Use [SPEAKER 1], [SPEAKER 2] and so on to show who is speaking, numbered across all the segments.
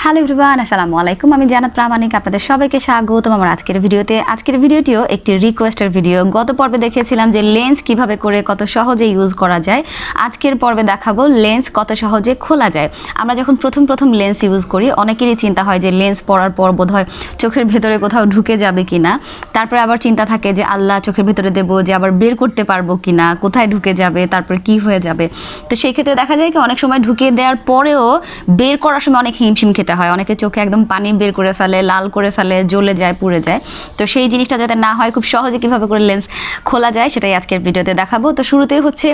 [SPEAKER 1] Hello everyone, আসসালামু আলাইকুম। আমি জান্নাত প্রামাণিক, আপনাদের সবাইকে স্বাগতম আমার আজকের ভিডিওতে। আজকের ভিডিওটিও একটি রিকোয়েস্টের ভিডিও। গত পর্বে দেখিয়েছিলাম যে লেন্স কিভাবে করে কত সহজে ইউজ করা যায়। আজকের পর্বে দেখাবো লেন্স কত সহজে খোলা যায়। আমরা যখন প্রথম লেন্স ইউজ করি অনেকেরই চিন্তা হয় যে লেন্স পরার পর বোধহয় চোখের ভেতরে কোথাও ঢুকে যাবে কিনা। তারপরে আবার চিন্তা থাকে যে আল্লাহ চোখের ভেতরে দেবো, যে আবার বের করতে পারবো কিনা, কোথায় ঢুকে যাবে, তারপর কি হয়ে যাবে। তো সেই ক্ষেত্রে দেখা যায় কি অনেক সময় ঢুকিয়ে দেওয়ার পরেও বের করার সময় অনেক হিমশিম খেতে হয়। অনেকে চোখে একদম পানি বের করে ফেলে, লাল করে ফেলে, জ্বলে যায়, পুড়ে যায়। তো সেই জিনিসটা যাতে না হয়, খুব সহজে কীভাবে করে লেন্স খোলা যায় সেটাই আজকের ভিডিওতে দেখাবো। তো শুরুতেই হচ্ছে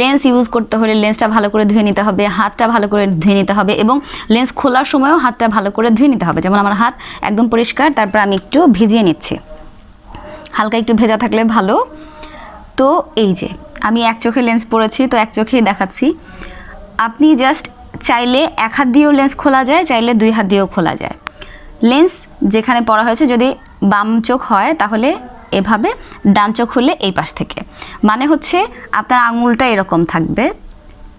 [SPEAKER 1] লেন্স ইউজ করতে হলে লেন্সটা ভালো করে ধুয়ে নিতে হবে, হাতটা ভালো করে ধুয়ে নিতে হবে এবং লেন্স খোলার সময়ও হাতটা ভালো করে ধুয়ে নিতে হবে। যেমন আমার হাত একদম পরিষ্কার, তারপর আমি একটু ভিজিয়ে নিচ্ছি, হালকা একটু ভেজা থাকলে ভালো। তো এই যে আমি এক চোখে লেন্স পরেছি, তো এক চোখেই দেখাচ্ছি। আপনি জাস্ট চাইলে এক হাত দিয়েও লেন্স খোলা যায়, চাইলে দুই হাত দিয়েও খোলা যায়। লেন্স যেখানে পরা হয়েছে যদি বাম চোখ হয় তাহলে এভাবে, ডান চোখ হলে এই পাশ থেকে। মানে হচ্ছে আপনার আঙুলটা এরকম থাকবে,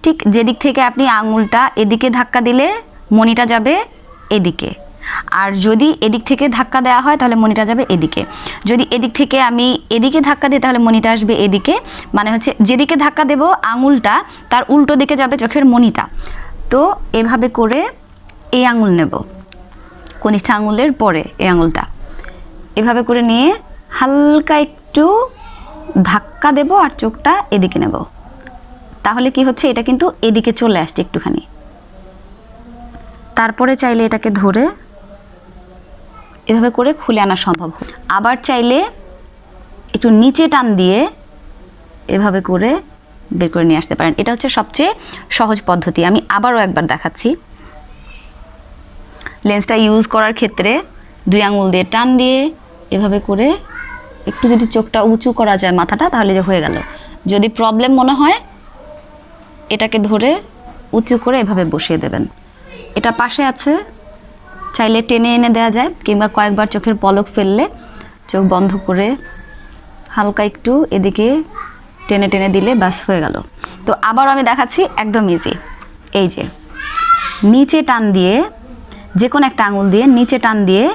[SPEAKER 1] ঠিক যেদিক থেকে আপনি আঙুলটা এদিকে ধাক্কা দিলে মণিটা যাবে এদিকে, আর যদি এদিক থেকে ধাক্কা দেওয়া হয় তাহলে মণিটা যাবে এদিকে। যদি এদিক থেকে আমি এদিকে ধাক্কা দিই তাহলে মণিটা আসবে এদিকে। মানে হচ্ছে যেদিকে ধাক্কা দেব আঙুলটা তার উল্টো দিকে যাবে চোখের মণিটা। তো এভাবে করে এই আঙুল নেব, কনিষ্ঠ আঙুলের পরে এই আঙুলটা এভাবে করে নিয়ে হালকা একটু ধাক্কা দেব আর চোখটা এদিকে নেব। তাহলে কি হচ্ছে, এটা কিন্তু এদিকে চলে আসছে একটুখানি। তারপরে চাইলে এটাকে ধরে এভাবে করে খুলে আনা সম্ভব। আবার চাইলে একটু নিচে টান দিয়ে এভাবে করে বের করে নিয়ে আসতে পারেন। এটা হচ্ছে সবচেয়ে সহজ পদ্ধতি। আমি আবারও একবার দেখাচ্ছি। লেন্সটা ইউজ করার ক্ষেত্রে দুই আঙুল দিয়ে টান দিয়ে এভাবে করে একটু যদি চোখটা উঁচু করা যায় মাথাটা, তাহলে যে হয়ে গেল। যদি প্রবলেম মনে হয় এটাকে ধরে উঁচু করে এভাবে বসিয়ে দেবেন। এটা পাশে আছে, চাইলে টেনে এনে দেওয়া যায়, কিংবা কয়েকবার চোখের পলক ফেললে চোখ বন্ধ করে হালকা একটু এদিকে টেনে টেনে দিলে ব্যাস হয়ে গেল। তো আবার আমি দেখাচ্ছি, একদম ইজি। এই যে নিচে টান দিয়ে, যে কোনো একটা আঙুল দিয়ে নিচে টান দিয়ে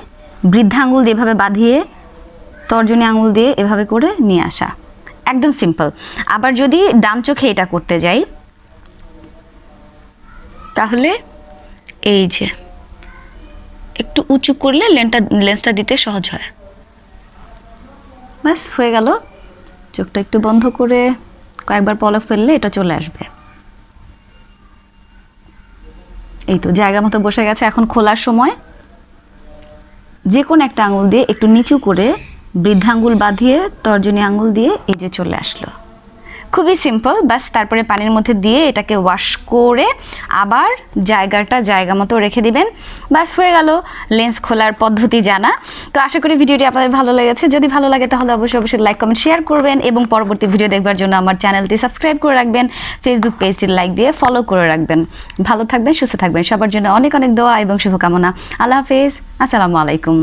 [SPEAKER 1] বৃদ্ধা আঙুল দিয়ে এভাবে বাঁধিয়ে তর্জনী আঙুল দিয়ে এভাবে করে নিয়ে আসা, একদম সিম্পল। আবার যদি ডান চোখে এটা করতে যাই তাহলে এই যে একটু উঁচু করলে লেন্সটা দিতে সহজ হয়। ব্যাস হয়ে গেল। চোখটা একটু বন্ধ করে কয়েকবার পলক ফেললে এটা চলে আসবে। এই তো জায়গা মতো বসে গেছে। এখন খোলার সময় যে কোনো একটা আঙুল দিয়ে একটু নিচু করে বৃদ্ধাঙ্গুল বাঁধিয়ে তর্জনী আঙুল দিয়ে এই যে চলে আসলো। খুবই সিম্পল। ব্যাস তারপরে পানির মধ্যে দিয়ে এটাকে ওয়াশ করে আবার জায়গা মতো রেখে দিবেন। ব্যাস হয়ে গেল লেন্স খোলার পদ্ধতি জানা। তো আশা করি ভিডিওটি আপনাদের ভালো লেগেছে। যদি ভালো লাগে তাহলে অবশ্যই লাইক, কমেন্ট, শেয়ার করবেন এবং পরবর্তী ভিডিও দেখবার জন্য আমার চ্যানেলটি সাবস্ক্রাইব করে রাখবেন, ফেসবুক পেজটি লাইক দিয়ে ফলো করে রাখবেন। ভালো থাকবেন, সুস্থ থাকবেন। সবার জন্য অনেক অনেক দোয়া এবং শুভকামনা। আল্লাহ হাফেজ, আসসালামু আলাইকুম।